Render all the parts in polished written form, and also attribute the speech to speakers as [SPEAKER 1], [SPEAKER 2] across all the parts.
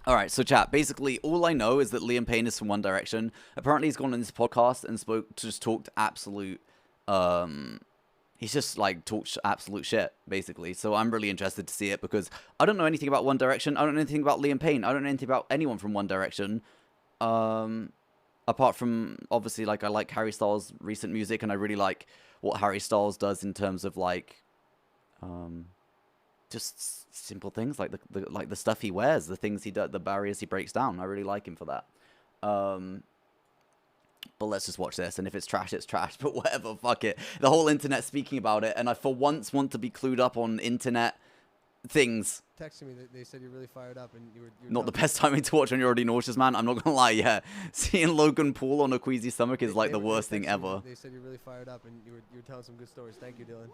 [SPEAKER 1] All right, so chat. Basically, all I know is that Liam Payne is from One Direction. Apparently, he's gone on this podcast and talked absolute. He's just like talked absolute shit, basically. So I'm really interested to see it because I don't know anything about One Direction. I don't know anything about Liam Payne. I don't know anything about anyone from One Direction. Apart from obviously, like, I like Harry Styles' recent music, and I really like what Harry Styles does in terms of like, just simple things like the stuff he wears, the things he does, the barriers he breaks down. I really like him for that. But let's just watch this, and if it's trash, it's trash. But whatever, fuck it. The whole internet's speaking about it, and I for once want to be clued up on internet things.
[SPEAKER 2] Texting me, they said you're really fired up, and you were
[SPEAKER 1] not the best timing to watch when you're already nauseous, man. I'm not gonna lie, yeah. Seeing Logan Paul on a queasy stomach is like the worst thing ever.
[SPEAKER 2] They said you're really fired up, and you were telling some good stories. Thank you, Dylan.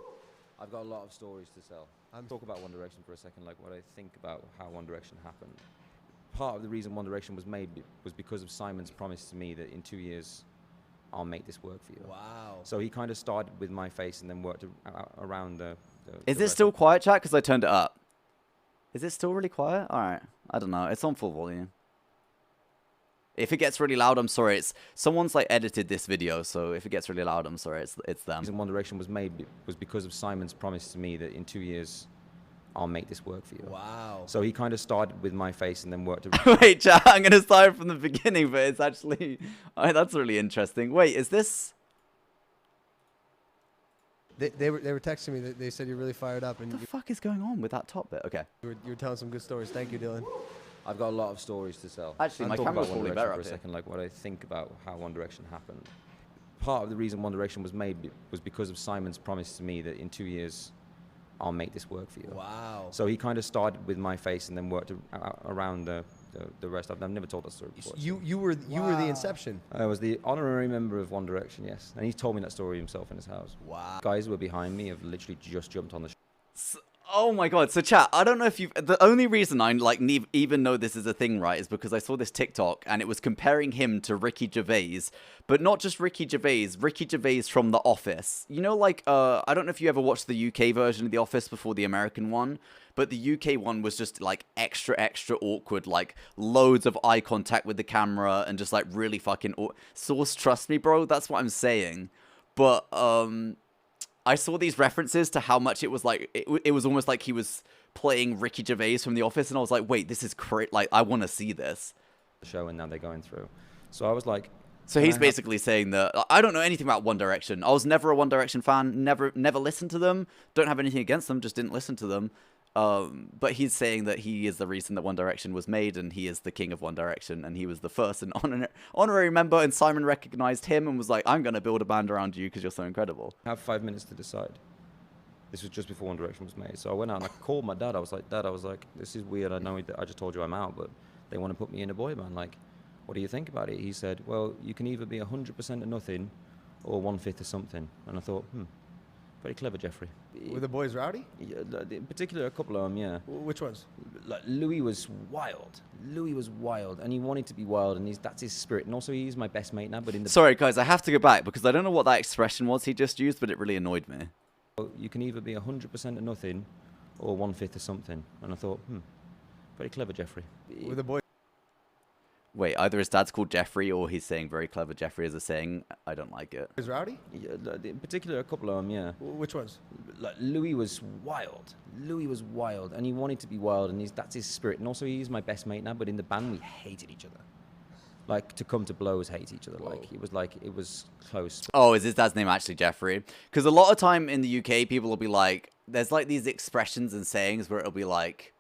[SPEAKER 3] I've got a lot of stories to tell. Talk about One Direction for a second, like what I think about how One Direction happened. Part of the reason One Direction was made was because of Simon's promise to me that in 2 years, I'll make this work for you.
[SPEAKER 2] Wow.
[SPEAKER 3] So he kind of started with my face and then worked around the
[SPEAKER 1] Is it still quiet, chat? Because I turned it up. Is it still really quiet? All right. I don't know. It's on full volume. If it gets really loud, I'm sorry. It's someone's like edited this video, so if it gets really loud, I'm sorry. It's them.
[SPEAKER 3] The reason One Direction was made was because of Simon's promise to me that in 2 years, I'll make this work for you.
[SPEAKER 2] Wow.
[SPEAKER 3] So he kind of started with my face and then worked.
[SPEAKER 1] Wait, chat. I'm gonna start from the beginning, but it's actually that's really interesting. Wait, is this?
[SPEAKER 2] They were texting me. They said you're really fired up, and
[SPEAKER 1] What the fuck is going on with that top bit? Okay.
[SPEAKER 2] you were telling some good stories. Thank you, Dylan.
[SPEAKER 3] I've got a lot of stories to tell.
[SPEAKER 1] Actually, my
[SPEAKER 3] talk
[SPEAKER 1] camera's
[SPEAKER 3] about One
[SPEAKER 1] probably
[SPEAKER 3] Direction
[SPEAKER 1] better
[SPEAKER 3] for
[SPEAKER 1] up
[SPEAKER 3] a
[SPEAKER 1] here.
[SPEAKER 3] second, like what I think about how One Direction happened. Part of the reason One Direction was made was because of Simon's promise to me that in 2 years, I'll make this work for you.
[SPEAKER 2] Wow.
[SPEAKER 3] So he kind of started with my face and then worked around the rest. I've never told that story before.
[SPEAKER 2] You were the inception.
[SPEAKER 3] I was the honorary member of One Direction, yes. And he's told me that story himself in his house.
[SPEAKER 2] Wow.
[SPEAKER 3] Guys who were behind me have literally just jumped on the
[SPEAKER 1] Oh my god. So chat, I don't know if you've... The only reason I like even know this is a thing, right, is because I saw this TikTok and it was comparing him to Ricky Gervais. But not just Ricky Gervais from The Office. You know, like, I don't know if you ever watched the UK version of The Office before the American one. But the UK one was just, like, extra awkward. Like, loads of eye contact with the camera and just, like, really fucking... Source, trust me, bro. That's what I'm saying. But, I saw these references to how much it was like, it was almost like he was playing Ricky Gervais from The Office, and I was like, wait, this is crazy, like, I want to see this.
[SPEAKER 3] show, and now they're going through. So I was like...
[SPEAKER 1] So he's basically saying that, I don't know anything about One Direction. I was never a One Direction fan, never listened to them, don't have anything against them, just didn't listen to them. But he's saying that he is the reason that One Direction was made, and he is the king of One Direction, and he was the first and honorary member, and Simon recognized him and was like, I'm going to build a band around you because you're so incredible.
[SPEAKER 3] I have 5 minutes to decide. This was just before One Direction was made. So I went out and I called my dad. I was like, Dad, this is weird. I know I just told you I'm out, but they want to put me in a boy band. Like, what do you think about it? He said, well, you can either be 100% of nothing or 1/5 of something. And I thought, very clever, Jeffrey.
[SPEAKER 2] Were the boys rowdy?
[SPEAKER 3] Yeah, in particular, a couple of them, yeah.
[SPEAKER 2] Which ones?
[SPEAKER 3] Like Louis was wild. Louis was wild, and he wanted to be wild, and that's his spirit. And also, he's my best mate now. But in the
[SPEAKER 1] Sorry, guys, I have to go back because I don't know what that expression was he just used, but it really annoyed me.
[SPEAKER 3] You can either be 100% of nothing or 1/5 of something. And I thought, very clever, Jeffrey.
[SPEAKER 2] Were the boys?
[SPEAKER 1] Wait, either his dad's called Jeffrey or he's saying very clever Jeffrey as a saying. I don't like it.
[SPEAKER 2] Boys rowdy?
[SPEAKER 3] Yeah, in particular, a couple of them, yeah.
[SPEAKER 2] Which ones?
[SPEAKER 3] Like Louis was wild. Louis was wild, and he wanted to be wild, and that's his spirit. And also, he's my best mate now. But in the band, we hated each other. Like, to come to blows, hate each other.
[SPEAKER 2] Whoa.
[SPEAKER 3] Like it was close.
[SPEAKER 1] Oh, is his dad's name actually Jeffrey? Because a lot of time in the UK, people will be like, there's like these expressions and sayings where it'll be like,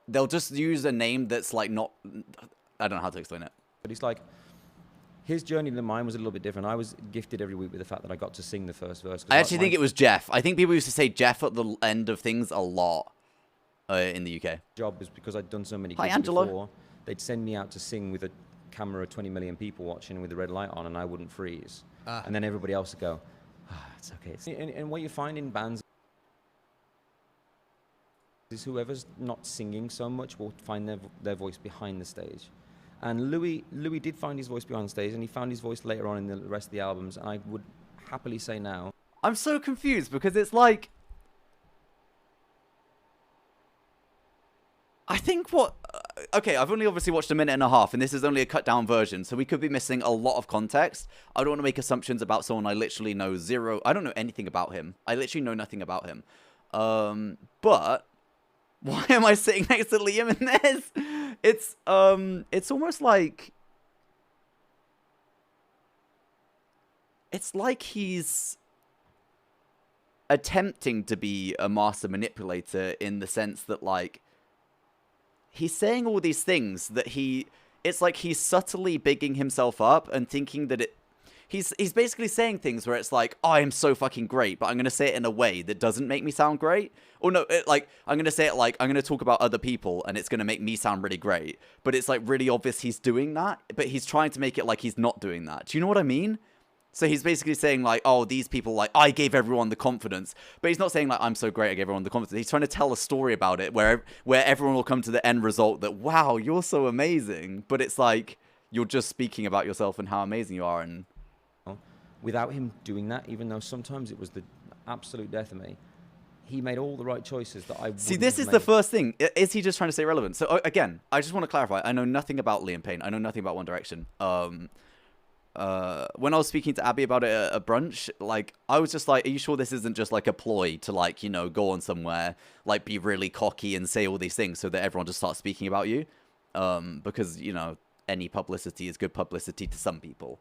[SPEAKER 1] they'll just use a name that's like not, I don't know how to explain it.
[SPEAKER 3] But it's like, his journey than mine was a little bit different. I was gifted every week with the fact that I got to sing the first verse.
[SPEAKER 1] I actually think it was Jeff. I think people used to say Jeff at the end of things a lot in the UK.
[SPEAKER 3] Job was because I'd done so many
[SPEAKER 1] Hi,
[SPEAKER 3] gigs
[SPEAKER 1] Angelo.
[SPEAKER 3] before. They'd send me out to sing with a camera of 20 million people watching with the red light on, and I wouldn't freeze. And then everybody else would go, it's okay. And what you find in bands is whoever's not singing so much will find their voice behind the stage. And Louis did find his voice behind the stage, and he found his voice later on in the rest of the albums, and I would happily say now.
[SPEAKER 1] I'm so confused because it's like, I think what okay, I've only obviously watched a minute and a half, and this is only a cut down version, so we could be missing a lot of context. I don't want to make assumptions about someone I literally know zero. I don't know anything about him. I literally know nothing about him. But why am I sitting next to Liam in this? It's almost like he's attempting to be a master manipulator in the sense that, like, he's saying all these things that it's like he's subtly bigging himself up and thinking that he's basically saying things where it's like, oh, I am so fucking great, but I'm going to say it in a way that doesn't make me sound great. Or no, I'm going to say it like, I'm going to talk about other people and it's going to make me sound really great. But it's like really obvious he's doing that, but he's trying to make it like he's not doing that. Do you know what I mean? So he's basically saying, like, oh, these people, like, I gave everyone the confidence. But he's not saying, like, I'm so great, I gave everyone the confidence. He's trying to tell a story about it where everyone will come to the end result that, wow, you're so amazing. But it's like, you're just speaking about yourself and how amazing you are. And
[SPEAKER 3] without him doing that, even though sometimes it was the absolute death of me, he made all the right choices that I
[SPEAKER 1] see, this is the first thing. Is he just trying to stay relevant? So, again, I just want to clarify. I know nothing about Liam Payne. I know nothing about One Direction. When I was speaking to Abby about it at a brunch, like, I was just like, are you sure this isn't just like a ploy to, like, you know, go on somewhere, like, be really cocky and say all these things so that everyone just starts speaking about you? Because, you know, any publicity is good publicity to some people.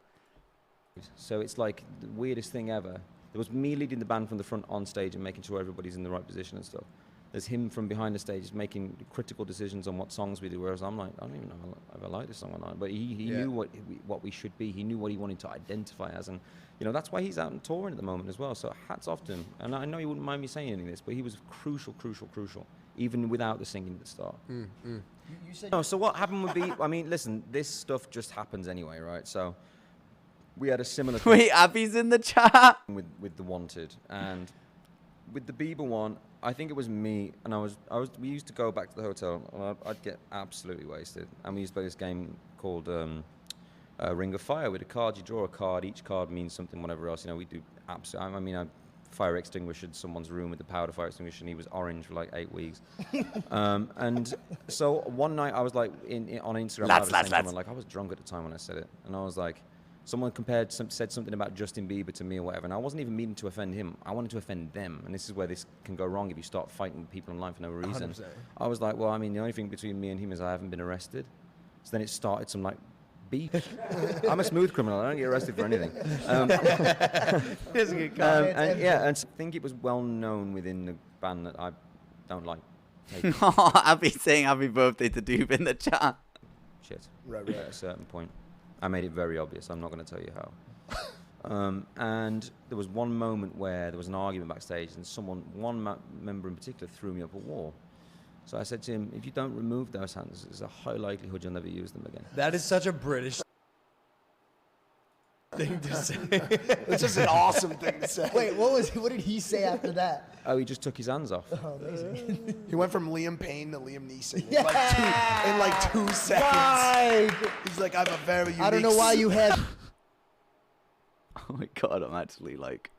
[SPEAKER 3] So it's like the weirdest thing ever. There was me leading the band from the front on stage and making sure everybody's in the right position and stuff. There's him from behind the stage making critical decisions on what songs we do, whereas I'm like, I don't even know if I like this song or not. But he knew what we should be. He knew what he wanted to identify as. And, you know, that's why he's out and touring at the moment as well. So hats off to him. And I know you wouldn't mind me saying any of this, but he was crucial, even without the singing at the start.
[SPEAKER 2] You said
[SPEAKER 3] No, so what happened would be, I mean, listen, this stuff just happens anyway, right? So we had a similar thing
[SPEAKER 1] Wait, Abby's in the chat.
[SPEAKER 3] with the Wanted, and with the Bieber one, I think it was me, and we used to go back to the hotel, and I'd get absolutely wasted, and we used to play this game called Ring of Fire with a card. You draw a card, each card means something, whatever else. You know, we do absolutely. I mean, I fire extinguished someone's room with the powder fire extinguisher, and he was orange for like 8 weeks. And so one night I was like on Instagram,
[SPEAKER 1] Lads.
[SPEAKER 3] like I was drunk at the time when I said it, and I was like, someone said something about Justin Bieber to me or whatever, and I wasn't even meaning to offend him. I wanted to offend them, and this is where this can go wrong if you start fighting with people online for no reason.
[SPEAKER 2] 100%.
[SPEAKER 3] I was like, well, I mean, the only thing between me and him is I haven't been arrested. So then it started some, like, beef. I'm a smooth criminal. I don't get arrested for anything.
[SPEAKER 2] Here's a good comment.
[SPEAKER 3] And I think it was well known within the band that I don't like taking
[SPEAKER 1] Abby's saying happy birthday to Doob in the chat.
[SPEAKER 3] shit.
[SPEAKER 2] Right.
[SPEAKER 3] At a certain point. I made it very obvious. I'm not going to tell you how. And there was one moment where there was an argument backstage, and one member in particular threw me up a wall. So I said to him, if you don't remove those hands, there's a high likelihood you'll never use them again.
[SPEAKER 2] That is such a British thing to say.
[SPEAKER 4] It's just an awesome thing to say.
[SPEAKER 5] Wait, what did he say after that?
[SPEAKER 3] Oh, he just took his hands off.
[SPEAKER 5] Oh, amazing.
[SPEAKER 4] He went from Liam Payne to Liam Neeson
[SPEAKER 5] Yeah!
[SPEAKER 4] in like 2 seconds.
[SPEAKER 5] Right.
[SPEAKER 4] He's like, I have a very unique...
[SPEAKER 5] I don't know why you had...
[SPEAKER 1] Oh my god, I'm actually like...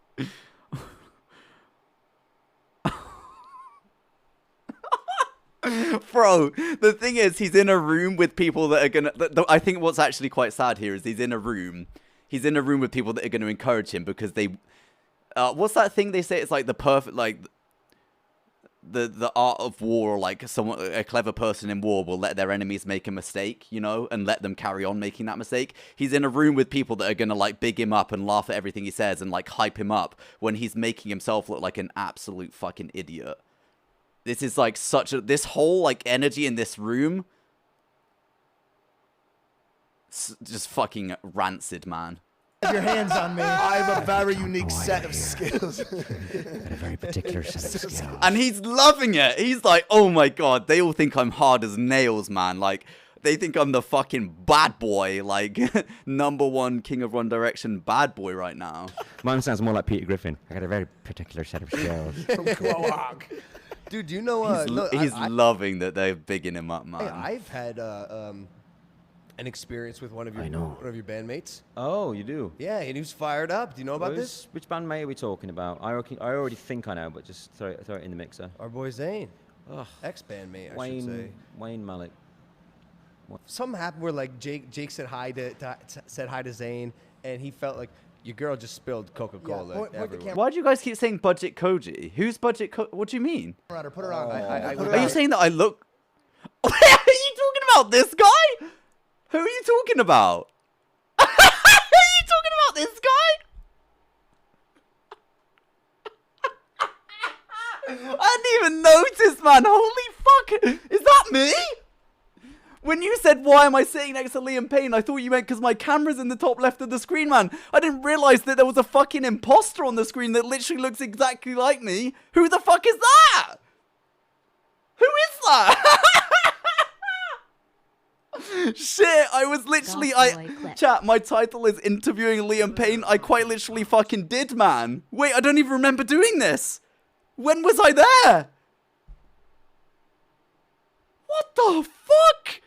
[SPEAKER 1] Bro, the thing is, he's in a room with people that are gonna... I think what's actually quite sad here is he's in a room with people that are going to encourage him because they... what's that thing they say? It's like the perfect... like the art of war, or like a clever person in war will let their enemies make a mistake, you know, and let them carry on making that mistake. He's in a room with people that are going to like big him up and laugh at everything he says and like hype him up when he's making himself look like an absolute fucking idiot. This is like this whole like energy in this room, just fucking rancid, man.
[SPEAKER 5] Have your hands on me.
[SPEAKER 4] I have a very unique set of skills.
[SPEAKER 6] Got a very particular set of skills.
[SPEAKER 1] And he's loving it. He's like, oh my god, they all think I'm hard as nails, man. Like, they think I'm the fucking bad boy, like, #1 King of One Direction bad boy right now.
[SPEAKER 3] Mine sounds more like Peter Griffin.
[SPEAKER 6] I got a very particular set of skills.
[SPEAKER 4] From Quahog.
[SPEAKER 2] Dude, do you know...
[SPEAKER 1] He's loving that they're bigging him up, man.
[SPEAKER 2] I've had an experience with one of your bandmates.
[SPEAKER 3] Oh, you do?
[SPEAKER 2] Yeah, and he was fired up. Do you know about this?
[SPEAKER 3] Which bandmate are we talking about? I already think I know, but just throw it in the mixer.
[SPEAKER 2] Our boy Zane.
[SPEAKER 3] Ugh.
[SPEAKER 2] Ex-bandmate, I should say.
[SPEAKER 3] Wayne Malik.
[SPEAKER 2] Something happened where like Jake said hi to Zayn, and he felt like your girl just spilled Coca-Cola
[SPEAKER 5] point the
[SPEAKER 2] everywhere.
[SPEAKER 5] camera-
[SPEAKER 1] Why do you guys keep saying budget Koji? Who's budget What do you mean?
[SPEAKER 5] Put her on.
[SPEAKER 1] Are you saying that I look... Are you talking about this guy? Who are you talking about? Are you talking about this guy? I didn't even notice, man. Holy fuck. Is that me? When you said, why am I sitting next to Liam Payne, I thought you meant because my camera's in the top left of the screen, man. I didn't realize that there was a fucking imposter on the screen that literally looks exactly like me. Who the fuck is that? Who is that? Shit, I was literally, chat, my title is interviewing Liam Payne. I quite literally fucking did, man. Wait, I don't even remember doing this. When was I there? What the fuck?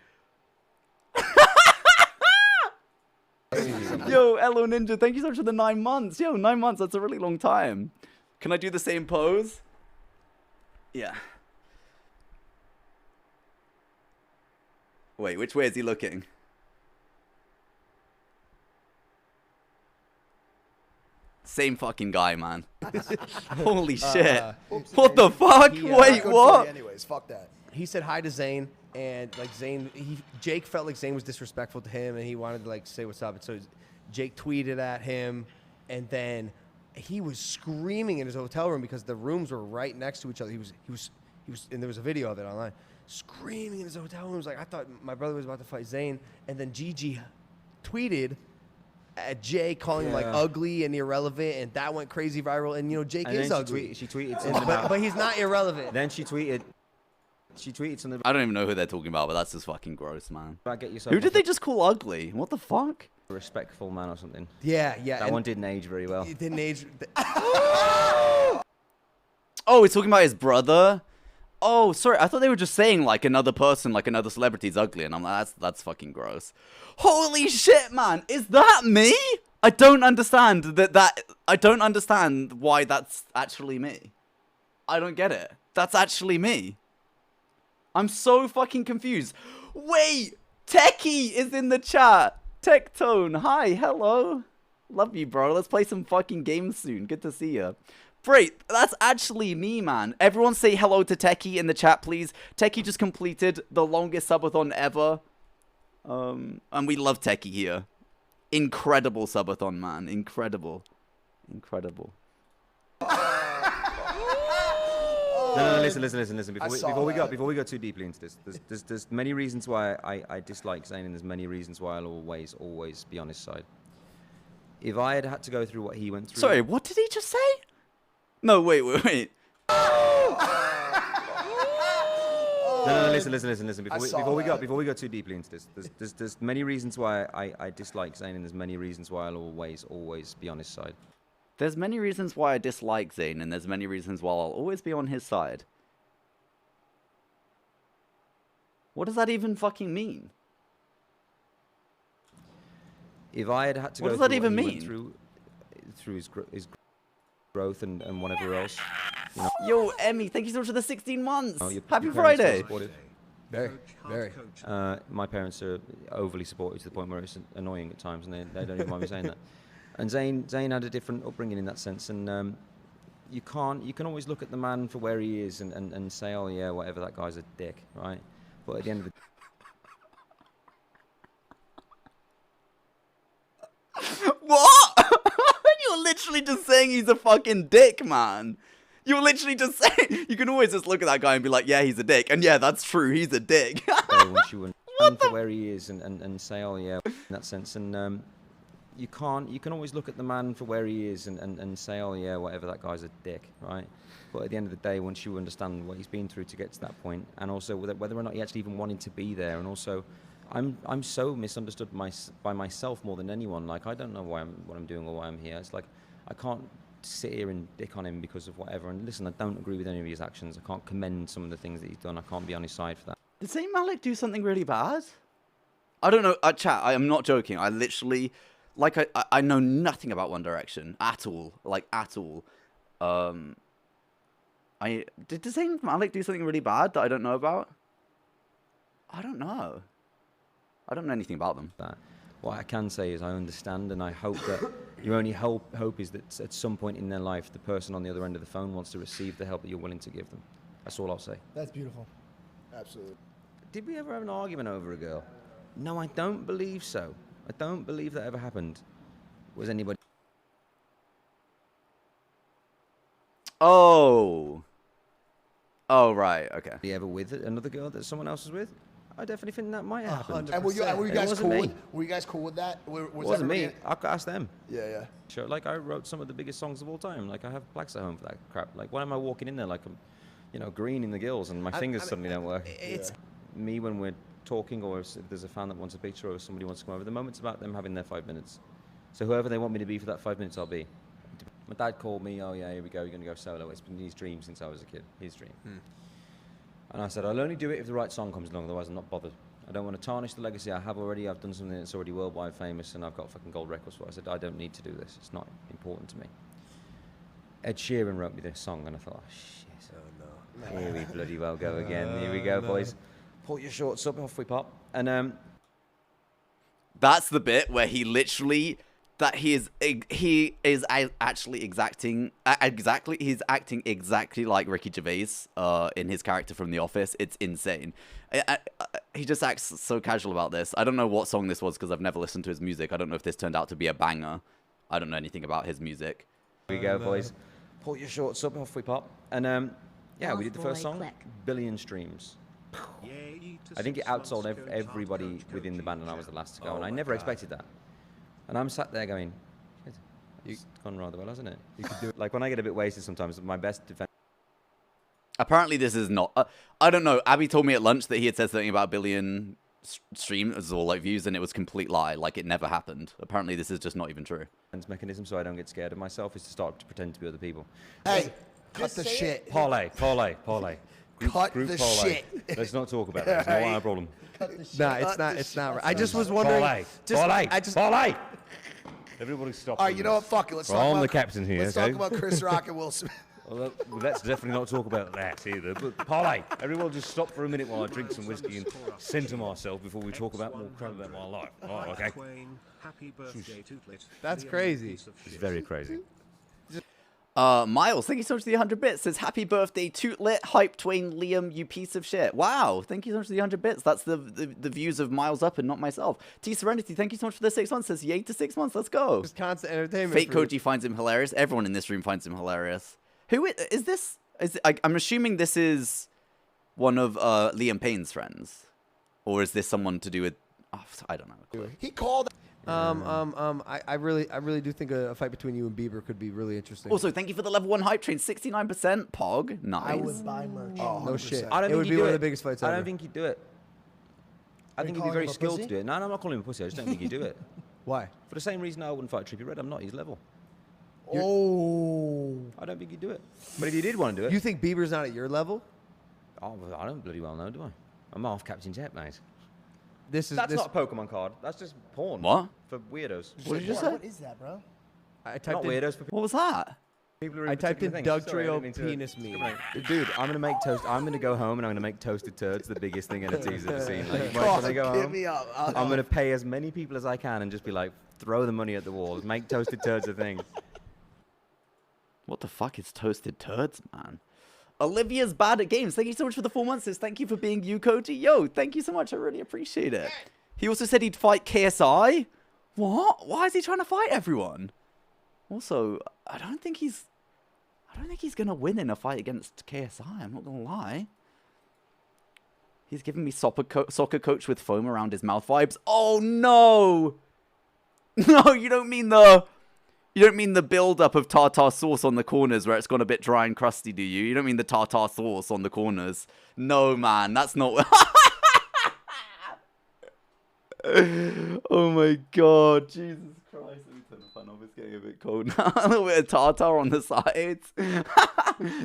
[SPEAKER 1] Yo, Elo Ninja, thank you so much for the 9 months. Yo, 9 months, that's a really long time. Can I do the same pose? Yeah. Wait, which way is he looking? Same fucking guy, man. Holy shit. What the fuck? Wait, what?
[SPEAKER 4] Anyways, fuck that.
[SPEAKER 2] He said hi to Zayn, and like Jake felt like Zayn was disrespectful to him, and he wanted to like say what's up. And so Jake tweeted at him, and then he was screaming in his hotel room because the rooms were right next to each other. He was, and there was a video of it online, screaming in his hotel room. He was like, I thought my brother was about to fight Zayn, and then Gigi tweeted at Jake, calling him like ugly and irrelevant, and that went crazy viral. And you know, Jake is ugly.
[SPEAKER 3] She tweeted something
[SPEAKER 2] but he's not irrelevant.
[SPEAKER 3] Then she tweeted something
[SPEAKER 1] I don't even know who they're talking about, but that's just fucking gross, man.
[SPEAKER 3] about get yourself
[SPEAKER 1] Who did they just call ugly? What the fuck?
[SPEAKER 3] a respectful man or something.
[SPEAKER 2] Yeah.
[SPEAKER 3] That one didn't age very well.
[SPEAKER 2] It didn't age.
[SPEAKER 1] Oh, he's talking about his brother? Oh, sorry. I thought they were just saying like another person, like another celebrity's ugly, and I'm like, that's fucking gross. Holy shit, man! Is that me? I don't understand I don't understand why that's actually me. I don't get it. That's actually me. I'm so fucking confused. Wait, Techie is in the chat. Tectone, hi, hello. Love you, bro. Let's play some fucking games soon. Good to see you. Great, that's actually me, man. Everyone say hello to Techie in the chat, please. Techie just completed the longest subathon ever. And we love Techie here. Incredible subathon, man. Incredible. Incredible.
[SPEAKER 3] No, listen. Before we go too deeply into this, there's many reasons why I dislike Zayn, and there's many reasons why I'll always be on his side. If I had to go through what he went through...
[SPEAKER 1] Sorry, what did he just say? No, wait.
[SPEAKER 3] No, listen. Before we go too deeply into this, there's many reasons why I dislike Zayn, and there's many reasons why I'll always be on his side.
[SPEAKER 1] There's many reasons why I dislike Zayn, and there's many reasons why I'll always be on his side. What does that even fucking mean?
[SPEAKER 3] If I had to
[SPEAKER 1] What
[SPEAKER 3] go
[SPEAKER 1] does that
[SPEAKER 3] through
[SPEAKER 1] even
[SPEAKER 3] what he
[SPEAKER 1] mean?
[SPEAKER 3] went through his growth and whatever else, you know,
[SPEAKER 1] Yo, Emmy, thank you so much for the 16 months.
[SPEAKER 3] your
[SPEAKER 1] Happy
[SPEAKER 3] parents are
[SPEAKER 1] Friday.
[SPEAKER 3] supportive.
[SPEAKER 2] Very.
[SPEAKER 3] My parents are overly supportive to the point where it's annoying at times, and they don't even mind me saying that. And Zayn had a different upbringing in that sense, and you can always look at the man for where he is and say, oh yeah, whatever, that guy's a dick, right? But at the end of the
[SPEAKER 1] What? You're literally just saying he's a fucking dick, man. You're literally just saying... You can always just look at that guy and be like, yeah, he's a dick. And yeah, that's true, he's a dick.
[SPEAKER 3] once you understand for where he is and say, oh yeah, in that sense, and you can always look at the man for where he is and say, oh yeah, whatever, that guy's a dick, right? But at the end of the day, once you understand what he's been through to get to that point, and also whether or not he actually even wanted to be there, and also I'm so misunderstood by myself more than anyone. Like, I don't know what I'm doing or why I'm here. It's like I can't sit here and dick on him because of whatever. And listen, I don't agree with any of his actions. I can't commend some of the things that he's done. I can't be on his side for that.
[SPEAKER 1] Did Zayn Malik do something really bad? I don't know. Chat, I am not joking. I literally... Like, I know nothing about One Direction at all. Like, at all. Did Zayn Malik do something really bad that I don't know about? I don't know. I don't know anything about them.
[SPEAKER 3] that. What I can say is I understand, and I hope that your only hope is that at some point in their life, the person on the other end of the phone wants to receive the help that you're willing to give them. That's all I'll say.
[SPEAKER 5] That's beautiful.
[SPEAKER 4] Absolutely.
[SPEAKER 3] Did we ever have an argument over a girl? No, I don't believe so. I don't believe that ever happened. Was anybody
[SPEAKER 1] Oh, right, okay.
[SPEAKER 3] ever with another girl that someone else was with? I definitely think that might have happened.
[SPEAKER 4] And were you
[SPEAKER 3] It
[SPEAKER 4] guys
[SPEAKER 3] wasn't
[SPEAKER 4] cool?
[SPEAKER 3] me.
[SPEAKER 4] Were you guys cool with that? Was
[SPEAKER 3] It wasn't me.
[SPEAKER 4] everybody-
[SPEAKER 3] I could ask them.
[SPEAKER 4] Yeah, yeah.
[SPEAKER 3] Sure, like I wrote some of the biggest songs of all time. Like I have plaques at home for that crap. Like why am I walking in there like I'm, green in the gills and my fingers suddenly don't work?
[SPEAKER 2] It's
[SPEAKER 3] Me when we're talking, or if there's a fan that wants a picture, or if somebody wants to come over, the moment's about them having their 5 minutes. So whoever they want me to be for that 5 minutes, I'll be. My dad called me, oh yeah, here we go, you're going to go solo. It's been his dream since I was a kid, his dream. And I said, I'll only do it if the right song comes along, otherwise I'm not bothered. I don't want to tarnish the legacy I have already. I've done something that's already worldwide famous, and I've got fucking gold records for it. I said, I don't need to do this. It's not important to me. Ed Sheeran wrote me this song, and I thought, oh, shit. Oh, no. Here we bloody well go again. Here we go, boys. Pull your shorts up, off we pop. And
[SPEAKER 1] That's the bit where he literally actually he's acting exactly like Ricky Gervais in his character from The Office. It's insane. He just acts so casual about this. I don't know what song this was because I've never listened to his music. I don't know if this turned out to be a banger. I don't know anything about his music.
[SPEAKER 3] here we go, boys. Pull your shorts up, off we pop. And yeah, we did the first song.
[SPEAKER 7] Click.
[SPEAKER 3] Billion streams. I think it outsold everybody within the band, and I was the last to go. And I never expected that. And I'm sat there going, shit, it's gone rather well, hasn't it? You could do it. Like when I get a bit wasted sometimes, my best defense.
[SPEAKER 1] Apparently this is not... I don't know. Abby told me at lunch that he had said something about billion streams or like views, and it was a complete lie. Like it never happened. Apparently this is just not even true.
[SPEAKER 3] Mechanism so I don't get scared of myself is to start to pretend to be other people.
[SPEAKER 4] Hey, cut the shit.
[SPEAKER 3] Parlay.
[SPEAKER 4] Cut
[SPEAKER 3] Group
[SPEAKER 4] the
[SPEAKER 3] parlay.
[SPEAKER 4] shit.
[SPEAKER 3] Let's not talk about it. It's not our problem.
[SPEAKER 2] nah, it's not. It's not. Right. I just was wondering.
[SPEAKER 3] Parlay. Everybody stop.
[SPEAKER 4] All right, you know what? Fuck it. Let's
[SPEAKER 3] Well,
[SPEAKER 4] talk
[SPEAKER 3] I'm
[SPEAKER 4] about
[SPEAKER 3] the captain here,
[SPEAKER 4] Let's
[SPEAKER 3] okay?
[SPEAKER 4] talk about Chris Rock and Will Smith.
[SPEAKER 3] Well, let's definitely not talk about that either. But parlay. Everyone just stop for a minute while I drink some whiskey and center myself before we talk about more crap about my life. Oh, okay.
[SPEAKER 2] That's crazy.
[SPEAKER 3] It's very crazy.
[SPEAKER 1] Miles, thank you so much for the 100 bits. Says happy birthday, Tootlet, Hype Twain, Liam, you piece of shit. Wow, thank you so much for the 100 bits. That's the views of Miles Up and not myself. T Serenity, thank you so much for the 6 months. Says yay to 6 months. Let's go.
[SPEAKER 2] Just constant entertainment.
[SPEAKER 1] Fake
[SPEAKER 2] for you.
[SPEAKER 1] Koji finds him hilarious. Everyone in this room finds him hilarious. Who is this? I'm assuming this is one of Liam Payne's friends, or is this someone to do with? Oh, I don't know.
[SPEAKER 4] He called.
[SPEAKER 2] I really do think a fight between you and Bieber could be really interesting.
[SPEAKER 1] Also, thank you for the level 1 hype train. 69%. Pog. Nice.
[SPEAKER 5] I would buy merch.
[SPEAKER 4] Oh,
[SPEAKER 2] no
[SPEAKER 4] 100%.
[SPEAKER 2] shit.
[SPEAKER 3] I don't
[SPEAKER 2] It
[SPEAKER 3] think
[SPEAKER 2] would
[SPEAKER 3] he'd
[SPEAKER 2] be
[SPEAKER 3] do
[SPEAKER 2] one of
[SPEAKER 3] it.
[SPEAKER 2] the biggest fights
[SPEAKER 3] I
[SPEAKER 2] ever.
[SPEAKER 3] don't think he'd do it. I
[SPEAKER 5] you
[SPEAKER 3] think he'd be
[SPEAKER 5] calling
[SPEAKER 3] very
[SPEAKER 5] him a
[SPEAKER 3] skilled
[SPEAKER 5] pussy?
[SPEAKER 3] to do it. No, I'm not calling him a pussy. I just don't think he'd do it.
[SPEAKER 2] Why?
[SPEAKER 3] For the same reason I wouldn't fight Trippie Redd. I'm not his level.
[SPEAKER 5] Oh.
[SPEAKER 3] I don't think he'd do it. But if he did want to do it,
[SPEAKER 2] You think Bieber's not at your level?
[SPEAKER 3] oh, well, I don't bloody well know, do I? I'm half Captain Jet, mate.
[SPEAKER 2] This is
[SPEAKER 3] That's
[SPEAKER 2] this.
[SPEAKER 3] not a Pokemon card. That's just porn.
[SPEAKER 1] What?
[SPEAKER 3] For weirdos.
[SPEAKER 1] What did you
[SPEAKER 5] What-
[SPEAKER 1] say?
[SPEAKER 5] What is that, bro?
[SPEAKER 2] I
[SPEAKER 3] Not
[SPEAKER 2] typed in.
[SPEAKER 3] weirdos, for
[SPEAKER 1] What was that?
[SPEAKER 3] people who are
[SPEAKER 2] I typed in
[SPEAKER 3] particular
[SPEAKER 2] Doug
[SPEAKER 3] things. Sorry, I
[SPEAKER 2] Trio
[SPEAKER 3] didn't mean to
[SPEAKER 2] penis meme.
[SPEAKER 3] discriminate. Dude, I'm gonna make toast. I'm gonna go home and I'm gonna make toasted turds the biggest thing NFT's ever seen. Like, when I go
[SPEAKER 4] Give
[SPEAKER 3] home,
[SPEAKER 4] me up.
[SPEAKER 3] I'm gonna pay as many people as I can and just be like, throw the money at the wall. Make toasted turds a thing.
[SPEAKER 1] What the fuck is toasted turds, man? Olivia's bad at games. Thank you so much for the 4 months. Says thank you for being you, Koji. Yo, thank you so much. I really appreciate it. He also said he'd fight KSI. What? Why is he trying to fight everyone? Also, I don't think he's gonna win in a fight against KSI. I'm not gonna lie. He's giving me soccer coach with foam around his mouth vibes. Oh no! No, you don't mean the build-up of tartar sauce on the corners where it's gone a bit dry and crusty, do you? You don't mean the tartar sauce on the corners. No, man, that's not... Oh my god, Jesus Christ. Let me turn the fan off, it's getting a bit cold now. A little bit of tartar on the sides.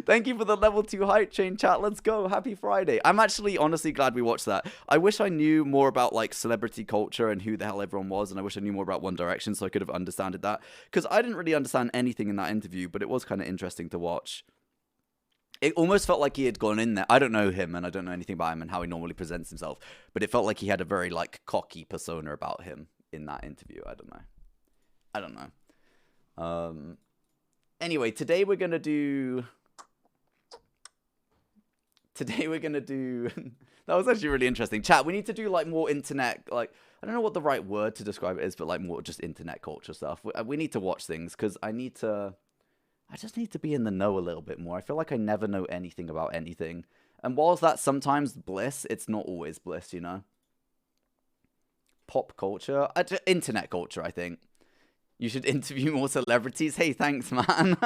[SPEAKER 1] Thank you for the level 2 hype chain chat. Let's go. Happy Friday. I'm actually honestly glad we watched that. I wish I knew more about like celebrity culture and who the hell everyone was, and I wish I knew more about One Direction so I could have understood that. Because I didn't really understand anything in that interview, but it was kind of interesting to watch. It almost felt like he had gone in there. I don't know him, and I don't know anything about him and how he normally presents himself. But it felt like he had a very like cocky persona about him in that interview. I don't know. Anyway, today we're gonna do. That was actually really interesting. Chat, we need to do like more internet, like I don't know what the right word to describe it is, but like more just internet culture stuff. We need to watch things because I just need to be in the know a little bit more. I feel like I never know anything about anything. And whilst that's sometimes bliss, it's not always bliss, you know? Pop culture? Internet culture, I think. You should interview more celebrities. Hey, thanks, man.